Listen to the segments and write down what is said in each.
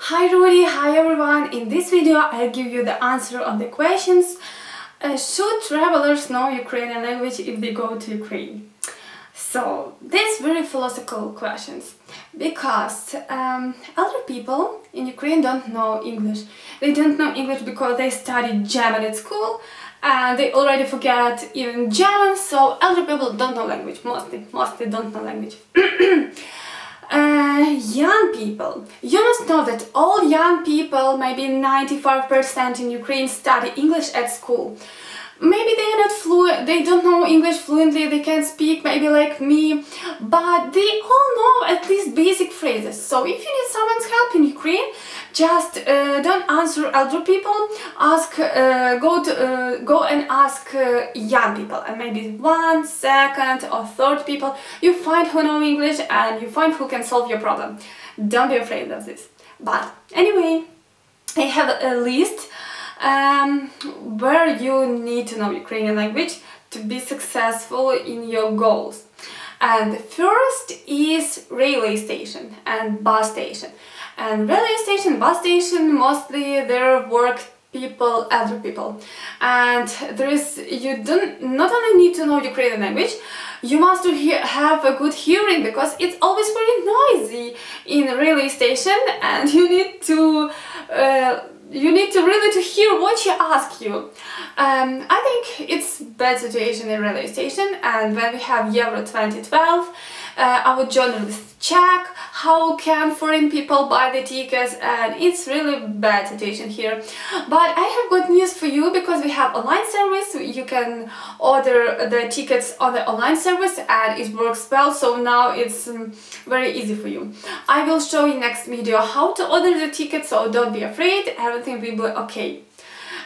Hi Rudy, hi everyone. In this video I'll give you the answer on the questions should travelers know Ukrainian language if they go to Ukraine? So, these very philosophical questions, because other people in Ukraine don't know English. They don't know English because they studied German at school and they already forget even German, so elder people don't know language, mostly don't know language. Young people. You must know that all young people, maybe 95% in Ukraine, study English at school. Maybe they are not fluent, they don't know English fluently, they can't speak maybe like me, but they all know at least basic phrases. So if you need someone's help in Ukraine, just don't answer elder people, go and ask young people, and maybe one, second or third people you find who know English and you find who can solve your problem. Don't be afraid of this. But anyway, I have a list where you need to know Ukrainian language to be successful in your goals. And the first is railway station and bus station. And railway station, bus station, mostly there work people, elder people. And you not only need to know Ukrainian language, you must have a good hearing, because it's always very noisy in a railway station, and you need to really hear what she asks you. I think it's bad situation in railway station, and when we have Euro 2012, our journalists check how can foreign people buy the tickets, and it's really bad situation here. But I have good news for you, because we have online service. You can order the tickets on the online service and it works well, so now it's very easy for you. I will show you next video how to order the tickets, so don't be afraid, everything will be okay.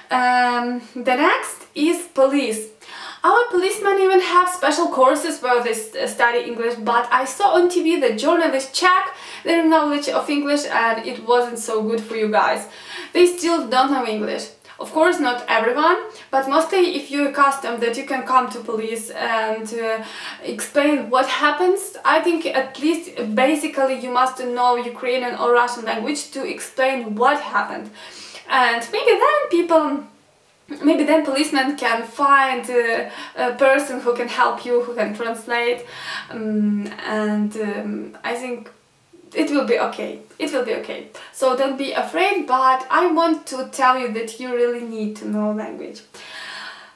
The next is police. Our policemen even have special courses where they study English, but I saw on TV that journalists check their knowledge of English and it wasn't so good for you guys. They still don't know English. Of course, not everyone, but mostly if you're accustomed that you can come to police and explain what happens, I think at least basically you must know Ukrainian or Russian language to explain what happened. And maybe then policemen can find a person who can help you, who can translate, I think it will be okay. It will be okay. So don't be afraid, but I want to tell you that you really need to know language.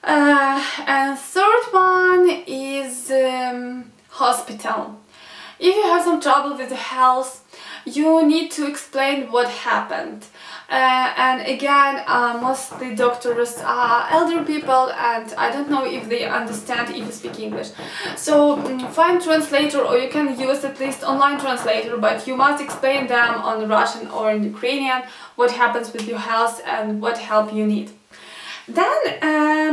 And third one is hospital. If you have some trouble with the health, you need to explain what happened. And again, mostly doctors are elder people, and I don't know if they understand if you speak English. So find translator, or you can use at least online translator, but you must explain them on Russian or in Ukrainian what happens with your health and what help you need. Then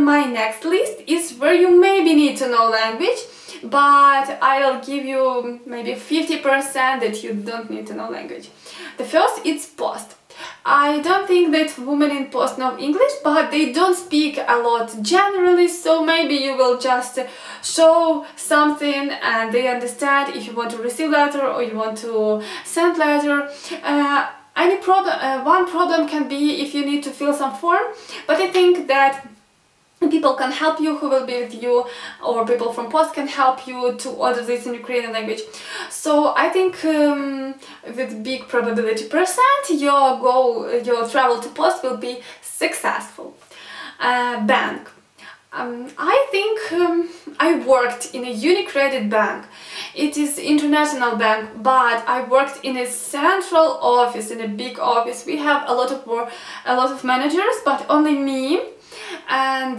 my next list is where you maybe need to know language, but I'll give you maybe 50% that you don't need to know language. The first is post. I don't think that women in post know English, but they don't speak a lot generally, so maybe you will just show something and they understand if you want to receive letter or you want to send letter. One problem can be if you need to fill some form, but I think that people can help you who will be with you, or people from post can help you to order this in Ukrainian language. So I think with big probability percent your travel to post will be successful. Bank. I think I worked in a UniCredit bank. It is international bank, but I worked in a central office, in a big office. We have a lot of managers, but only me and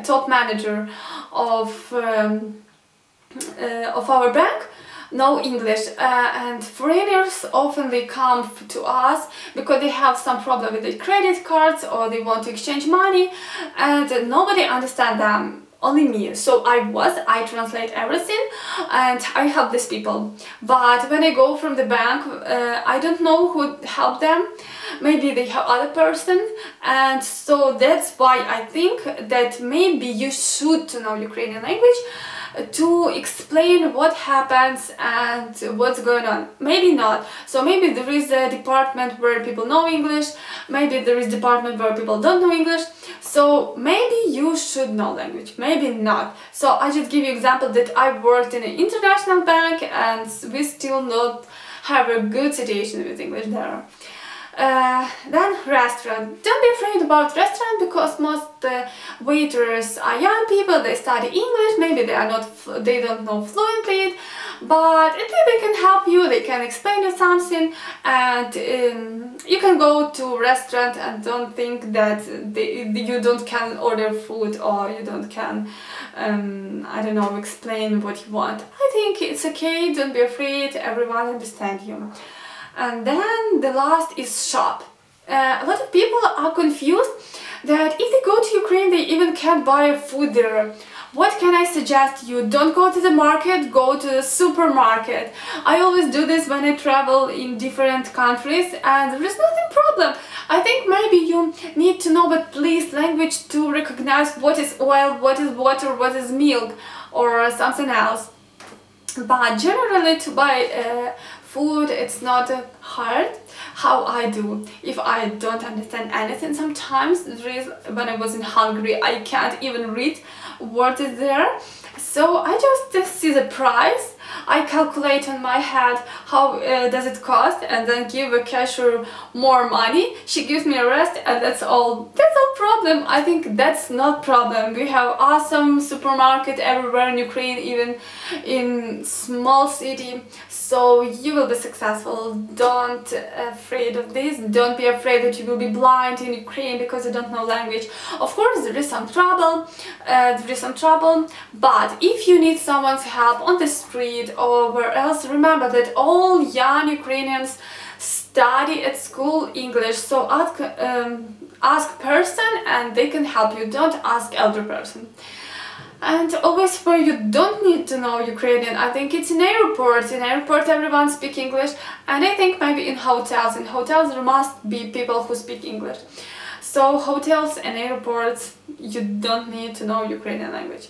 top manager of our bank know English, and foreigners often they come to us because they have some problem with their credit cards or they want to exchange money, and nobody understands them. Only me. So I translate everything and I help these people. But when I go from the bank, I don't know who help them. Maybe they have other person, and so that's why I think that maybe you should to know Ukrainian language. to explain what happens and what's going on. Maybe not. So maybe there is a department where people know English, maybe there is a department where people don't know English, so maybe you should know language, maybe not. So I just give you example that I worked in an international bank and we still not have a good situation with English there. Then restaurant. Don't be afraid about restaurant because most waiters are young people, they study English, maybe they don't know fluently, but they can help you, they can explain you something, and you can go to restaurant and don't think that you don't can order food or you don't can I don't know, explain what you want. I think it's okay, don't be afraid, everyone understands you. And then the last is shop. A lot of people are confused that if they go to Ukraine they even can't buy food there. What can I suggest you? Don't go to the market, go to the supermarket. I always do this when I travel in different countries and there is nothing problem. I think maybe you need to know at least language to recognize what is oil, what is water, what is milk or something else. But generally to buy food, it's not hard. How I do, if I don't understand anything, sometimes when I was in Hungary I can't even read what is there, so I just see the price, I calculate on my head how does it cost and then give a cashier more money, she gives me a rest and that's all problem. I think that's not problem. We have awesome supermarket everywhere in Ukraine, even in small city, so you will be successful. Don't afraid of this, don't be afraid that you will be blind in Ukraine because you don't know language. Of course there is some trouble, but if you need someone's help on the street or where else, remember that all young Ukrainians study at school English, so ask person and they can help you, don't ask elder person. And always where you don't need to know Ukrainian, I think it's in airports. In airport everyone speaks English, and I think maybe in hotels there must be people who speak English. So hotels and airports, you don't need to know Ukrainian language.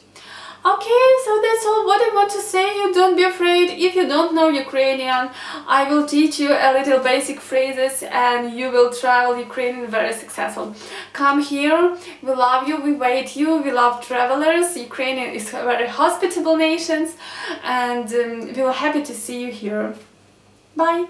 Okay, so that's all what I want to say. You don't be afraid. If you don't know Ukrainian, I will teach you a little basic phrases and you will travel Ukrainian very successful. Come here, we love you, we wait you, we love travelers. Ukrainian is a very hospitable nation and we are happy to see you here. Bye!